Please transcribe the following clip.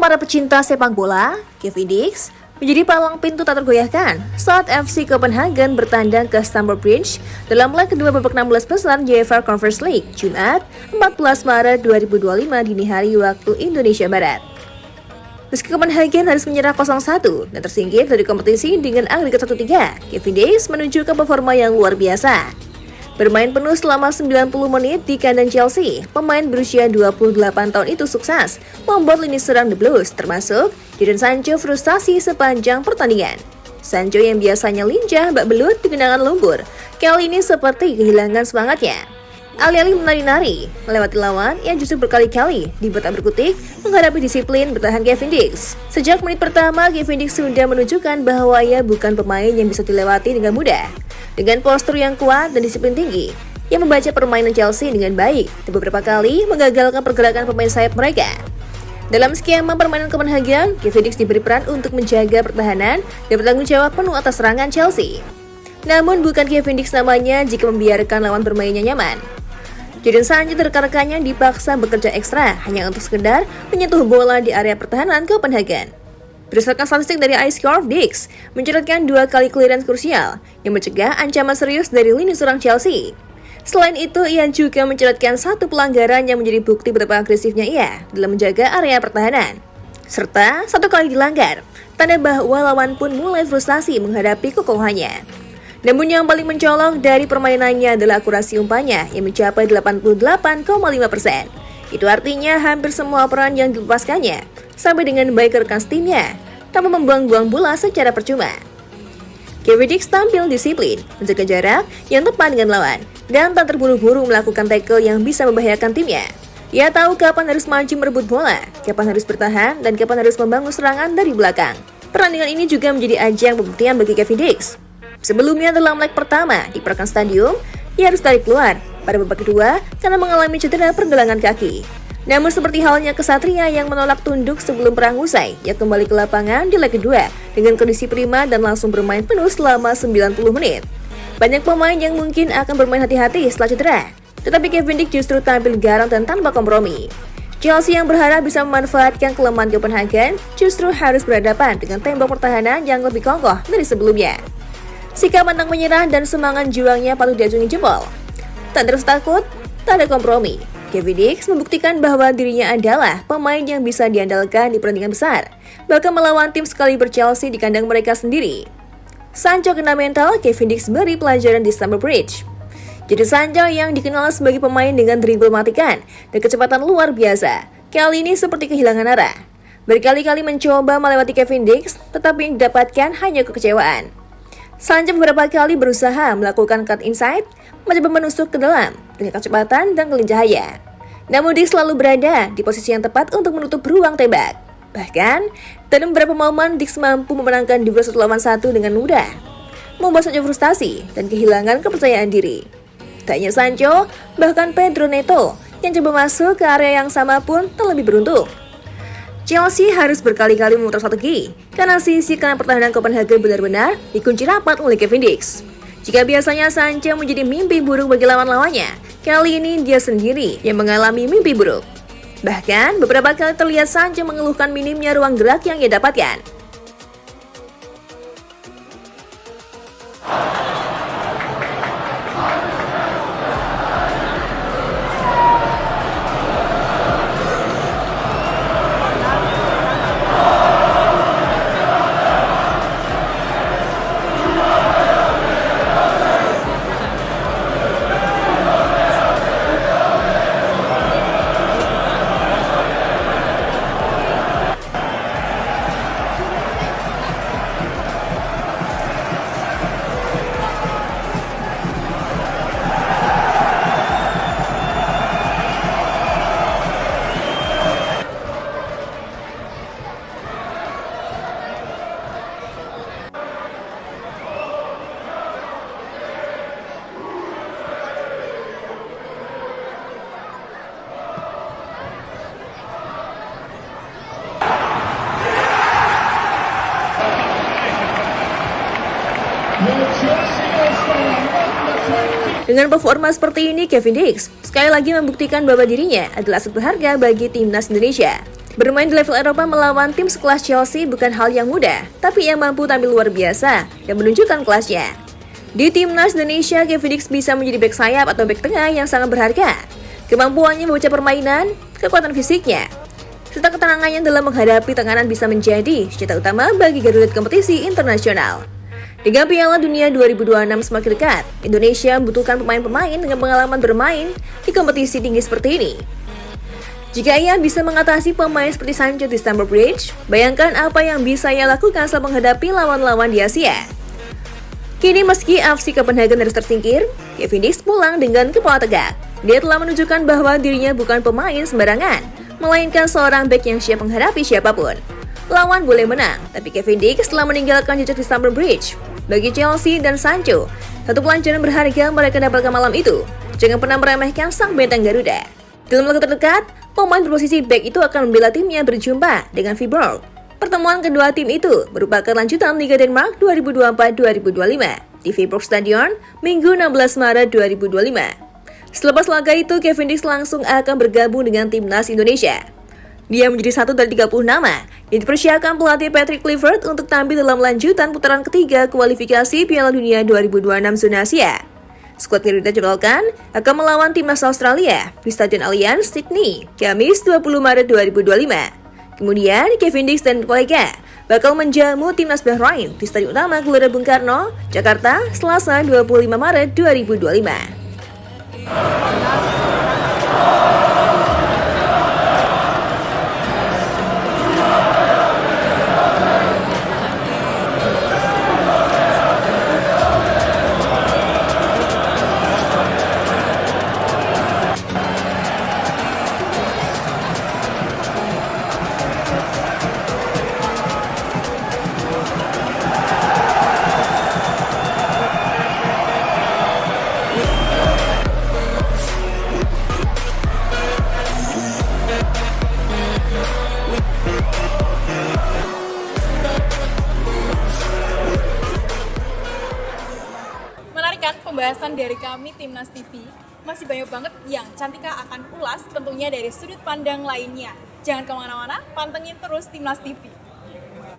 para pecinta sepak bola, Kevin Dix menjadi palang pintu tak tergoyahkan saat FC Copenhagen bertandang ke Stamford Bridge dalam leg kedua babak 16 besar UEFA Conference League, Jumat 14 Maret 2025 dini hari waktu Indonesia Barat. Meski Copenhagen harus menyerah 0-1 dan tersingkir dari kompetisi dengan agregat 1-3, Kevin Dix menunjukkan performa yang luar biasa. Bermain penuh selama 90 menit di kandang Chelsea, pemain berusia 28 tahun itu sukses membuat lini serang The Blues, termasuk Jadon Sancho frustasi sepanjang pertandingan. Sancho yang biasanya lincah bak belut di genangan lumpur, kali ini seperti kehilangan semangatnya. Alih-alih menari-nari, melewati lawan yang justru berkali-kali dibuat tak berkutik menghadapi disiplin bertahan Kevin Dix. Sejak menit pertama, Kevin Dix sudah menunjukkan bahwa ia bukan pemain yang bisa dilewati dengan mudah. Dengan postur yang kuat dan disiplin tinggi, ia membaca permainan Chelsea dengan baik dan beberapa kali menggagalkan pergerakan pemain sayap mereka. Dalam skema permainan Copenhagen, Kevin Dix diberi peran untuk menjaga pertahanan dan bertanggung jawab penuh atas serangan Chelsea. Namun bukan Kevin Dix namanya jika membiarkan lawan bermainnya nyaman. Jadon Sancho rekan-rekannya dipaksa bekerja ekstra hanya untuk sekedar menyentuh bola di area pertahanan Copenhagen. Berdasarkan statistik dari iScore, Dix mencatatkan 2 kali clearance krusial yang mencegah ancaman serius dari lini serang Chelsea. Selain itu, ia juga mencatatkan 1 pelanggaran yang menjadi bukti betapa agresifnya ia dalam menjaga area pertahanan. Serta 1 kali dilanggar, tanda bahwa lawan pun mulai frustasi menghadapi kekokohannya. Namun yang paling mencolok dari permainannya adalah akurasi umpannya yang mencapai 88,5%. Itu artinya hampir semua peran yang dilepaskannya sampai dengan baik ke rekan timnya, tanpa membuang-buang bola secara percuma. Kevin Dix tampil disiplin, menjaga jarak yang tepat dengan lawan, dan tak terburu-buru melakukan tackle yang bisa membahayakan timnya. Ia tahu kapan harus maju merebut bola, kapan harus bertahan, dan kapan harus membangun serangan dari belakang. Pertandingan ini juga menjadi ajang pembuktian bagi Kevin Dix. Sebelumnya dalam leg pertama di Parken Stadium, ia harus tarik keluar pada babak kedua karena mengalami cedera pergelangan kaki. Namun seperti halnya Kesatria yang menolak tunduk sebelum perang usai, ia kembali ke lapangan di leg kedua dengan kondisi prima dan langsung bermain penuh selama 90 menit. Banyak pemain yang mungkin akan bermain hati-hati setelah cedera, tetapi Kevin Dix justru tampil garang dan tanpa kompromi. Chelsea yang berharap bisa memanfaatkan kelemahan Copenhagen justru harus berhadapan dengan tembok pertahanan yang lebih kokoh dari sebelumnya. Sikap pantang menyerah dan semangat juangnya patut diacungi jempol. Tak terus takut, tak ada kompromi. Kevin Dix membuktikan bahwa dirinya adalah pemain yang bisa diandalkan di pertandingan besar, bahkan melawan tim sekaliber Chelsea di kandang mereka sendiri. Sancho kena mental, Kevin Dix beri pelajaran di Stamford Bridge. Jadi Sancho yang dikenal sebagai pemain dengan dribble mematikan dan kecepatan luar biasa, kali ini seperti kehilangan arah. Berkali-kali mencoba melewati Kevin Dix, tetapi yang didapatkan hanya kekecewaan. Sancho beberapa kali berusaha melakukan cut inside, mencoba menusuk ke dalam dengan kecepatan dan kelincahan. Namun Dix selalu berada di posisi yang tepat untuk menutup ruang tembak. Bahkan, dalam beberapa momen Dix mampu memenangkan duel 1-1 dengan mudah, membuat Sancho frustasi dan kehilangan kepercayaan diri. Tak hanya Sancho, bahkan Pedro Neto yang coba masuk ke area yang sama pun tak lebih beruntung. Chelsea harus berkali-kali memutar strategi karena sisi kanan pertahanan Copenhagen benar-benar dikunci rapat oleh Kevin Dix. Jika biasanya Sancho menjadi mimpi buruk bagi lawan-lawannya, kali ini dia sendiri yang mengalami mimpi buruk. Bahkan beberapa kali terlihat Sancho mengeluhkan minimnya ruang gerak yang ia dapatkan. Dengan performa seperti ini, Kevin Dix sekali lagi membuktikan bahwa dirinya adalah aset berharga bagi timnas Indonesia. Bermain di level Eropa melawan tim sekelas Chelsea bukan hal yang mudah, tapi ia mampu tampil luar biasa dan menunjukkan kelasnya. Di timnas Indonesia, Kevin Dix bisa menjadi bek sayap atau bek tengah yang sangat berharga. Kemampuannya membaca permainan, kekuatan fisiknya, serta ketenangannya dalam menghadapi tekanan bisa menjadi senjata utama bagi Garuda kompetisi internasional. Dengan Piala Dunia 2026 semakin dekat, Indonesia membutuhkan pemain-pemain dengan pengalaman bermain di kompetisi tinggi seperti ini. Jika ia bisa mengatasi pemain seperti Sancho di Stamford Bridge, bayangkan apa yang bisa ia lakukan saat menghadapi lawan-lawan di Asia. Kini meski FC Copenhagen harus tersingkir, Kevin Dix pulang dengan kepala tegak. Dia telah menunjukkan bahwa dirinya bukan pemain sembarangan, melainkan seorang bek yang siap menghadapi siapapun. Lawan boleh menang, tapi Kevin Dix telah meninggalkan jejak di Stamford Bridge. Bagi Chelsea dan Sancho, satu pelajaran berharga mereka dapatkan malam itu. Jangan pernah meremehkan sang benteng Garuda. Dalam waktu terdekat, pemain berposisi bek itu akan membela timnya berjumpa dengan Viborg. Pertemuan kedua tim itu merupakan lanjutan Liga Denmark 2024-2025 di Viborg Stadion, Minggu 16 Maret 2025. Selepas laga itu, Kevin Dix langsung akan bergabung dengan timnas Indonesia. Dia menjadi satu dari 30 nama yang dipersiapkan pelatih Patrick Kluivert untuk tampil dalam lanjutan putaran ketiga kualifikasi Piala Dunia 2026 zona Asia. Skuad Garuda dijadwalkan akan melawan timnas Australia di Stadion Allianz, Sydney, Kamis 20 Maret 2025. Kemudian, Kevin Dix dan kolega bakal menjamu timnas Bahrain di Stadion Utama Gelora Bung Karno, Jakarta, Selasa 25 Maret 2025. Kan pembahasan dari kami Timnas TV, masih banyak banget yang Cantika akan ulas tentunya dari sudut pandang lainnya. Jangan kemana-mana, pantengin terus Timnas TV.